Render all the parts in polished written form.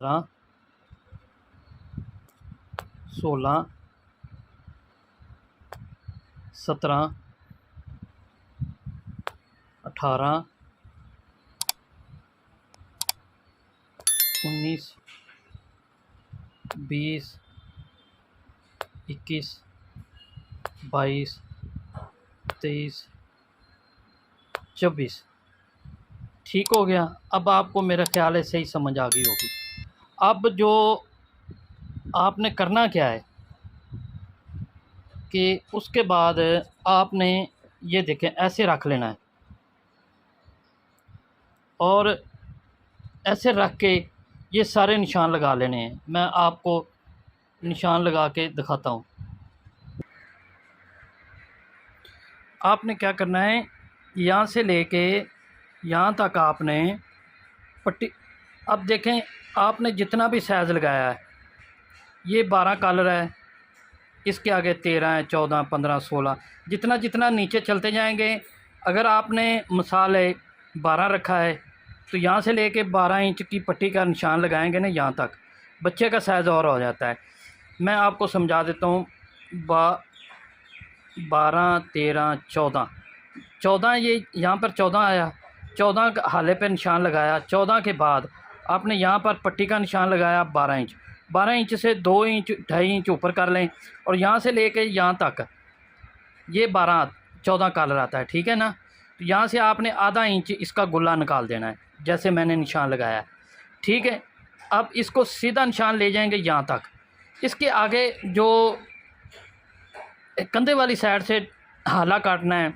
15, 16, 17, 18, 19, 20, 21, 22, 23, 24। ठीक हो गया। अब आपको मेरा ख्याल है सही समझ आ गई होगी। अब जो आपने करना क्या है कि उसके बाद आपने ये देखें ऐसे रख लेना है और ऐसे रख के ये सारे निशान लगा लेने हैं। मैं आपको निशान लगा के दिखाता हूँ। आपने क्या करना है, यहाँ से लेके यहाँ तक आपने पट्टी, अब देखें आपने जितना भी साइज़ लगाया है, ये 12 कलर है, इसके आगे 13 है, 14, 15, 16, जितना जितना नीचे चलते जाएंगे। अगर आपने मिसाल 12 रखा है तो यहाँ से लेके 12 इंच की पट्टी का निशान लगाएंगे ना, यहाँ तक बच्चे का साइज़ और हो जाता है। मैं आपको समझा देता हूँ। 12, 13, 14, 14 ये यहाँ पर 14 आया, 14 हाले पे निशान लगाया। 14 के बाद आपने यहाँ पर पट्टी का निशान लगाया 12 इंच। 12 इंच से 2 इंच 2.5 इंच ऊपर कर लें और यहाँ से लेके यहाँ तक ये 14 कलर आता है, ठीक है ना। तो यहाँ से आपने आधा इंच इसका गुल्ला निकाल देना है, जैसे मैंने निशान लगाया, ठीक है। अब इसको सीधा निशान ले जाएंगे यहाँ तक। इसके आगे जो कंधे वाली साइड से हाला काटना है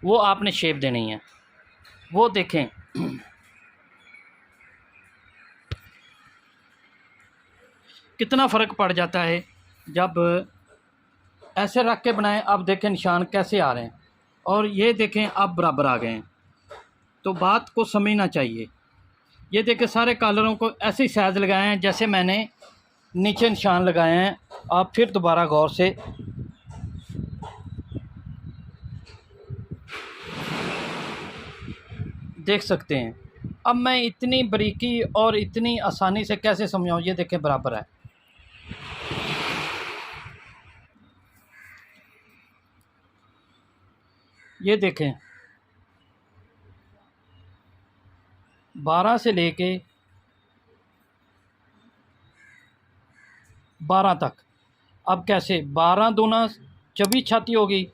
वो आपने शेप देनी है। वो देखें कितना फ़र्क पड़ जाता है जब ऐसे रख के बनाएं। अब देखें निशान कैसे आ रहे हैं और ये देखें अब बराबर आ गए हैं। तो बात को समझना चाहिए। ये देखें सारे कलरों को ऐसे ही साइज़ लगाए हैं जैसे मैंने नीचे निशान लगाए हैं। आप फिर दोबारा गौर से देख सकते हैं। अब मैं इतनी बारीकी और इतनी आसानी से कैसे समझाऊँ, ये देखें बराबर है। ये देखें 12 से लेके 12 तक। अब कैसे 12 दूना 24 छाती होगी,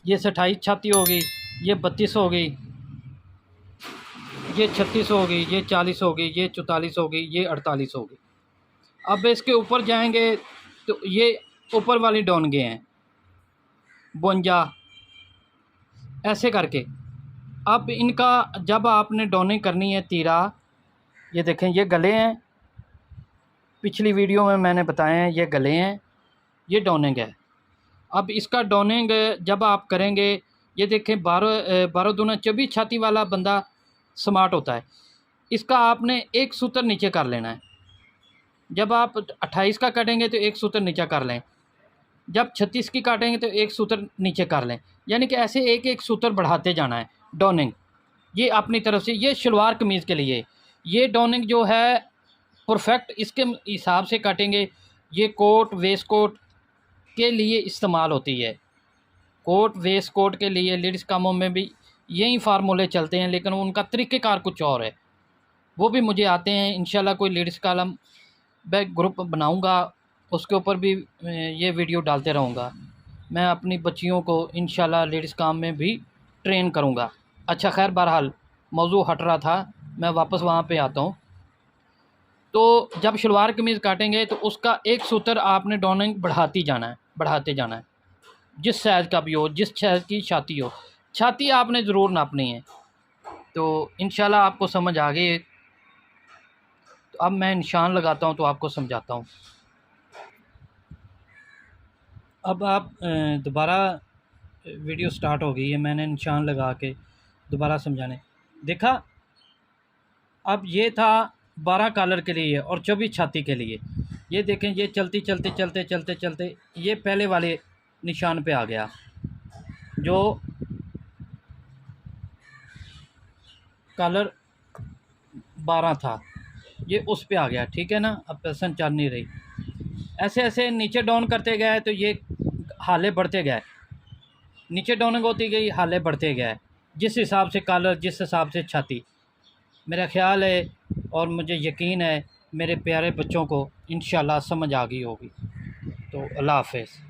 ये 28 छाती होगी, ये 32 होगी, ये 36 होगी, ये 40 होगी, ये 44 होगी, ये 48 होगी। अब इसके ऊपर जाएंगे तो ये ऊपर वाली डोनगे हैं 52, ऐसे करके। अब इनका जब आपने डोनिंग करनी है तीरा, ये देखें ये गले हैं, पिछली वीडियो में मैंने बताए हैं ये गले हैं, ये डोनिंग है। अब इसका डोनिंग जब आप करेंगे, ये देखें 12 दूना 24 छाती वाला बंदा स्मार्ट होता है। इसका आपने एक सूत्र नीचे कर लेना है। जब आप 28 का काटेंगे तो एक सूत्र नीचे कर लें, जब 36 की काटेंगे तो एक सूत्र नीचे कर लें, यानी कि ऐसे एक एक सूत्र बढ़ाते जाना है। डोनिंग ये अपनी तरफ से, ये शलवार कमीज़ के लिए ये डोनिंग जो है परफेक्ट इसके हिसाब से काटेंगे। ये कोट वेस्ट कोट के लिए इस्तेमाल होती है। कोट वेस्ट कोट के लिए लेडीज़ कामों में भी यही फार्मूले चलते हैं, लेकिन उनका तरीक़ेकार कुछ और है, वो भी मुझे आते हैं। इंशाल्लाह कोई लेडीज़ कॉलम बैग ग्रुप बनाऊंगा, उसके ऊपर भी ये वीडियो डालते रहूँगा। मैं अपनी बच्चियों को इंशाल्लाह लेडीज़ काम में भी ट्रेन करूँगा। अच्छा खैर, बहरहाल मौजू हट रहा था, मैं वापस वहाँ पे आता हूँ। तो जब शलवार कमीज़ काटेंगे तो उसका एक सूत्र आपने डोनिंग बढ़ाते जाना है, जिस साइज़ का भी हो, जिस साइज़ की छाती हो, छाती आपने ज़रूर नापनी है। तो इंशाल्लाह आपको समझ आ गई। तो अब मैं निशान लगाता हूँ तो आपको समझाता हूँ। अब आप दोबारा वीडियो स्टार्ट हो गई है, मैंने निशान लगा के दोबारा समझाने देखा। अब ये था 12 कलर के लिए और 24 छाती के लिए। ये देखें ये चलते चलते चलते चलते चलते ये पहले वाले निशान पे आ गया जो कलर 12 था। ये उस पे आ गया, ठीक है ना। अब पर्सन चल नहीं रही। ऐसे ऐसे नीचे डाउन करते गए तो ये हाले बढ़ते गए, नीचे डाउनिंग होती गई, हाले बढ़ते गए, जिस हिसाब से कॉलर, जिस हिसाब से छाती। मेरा ख़्याल है और मुझे यकीन है मेरे प्यारे बच्चों को इंशाल्लाह समझ आ गई होगी। तो अल्लाह हाफ़िज़।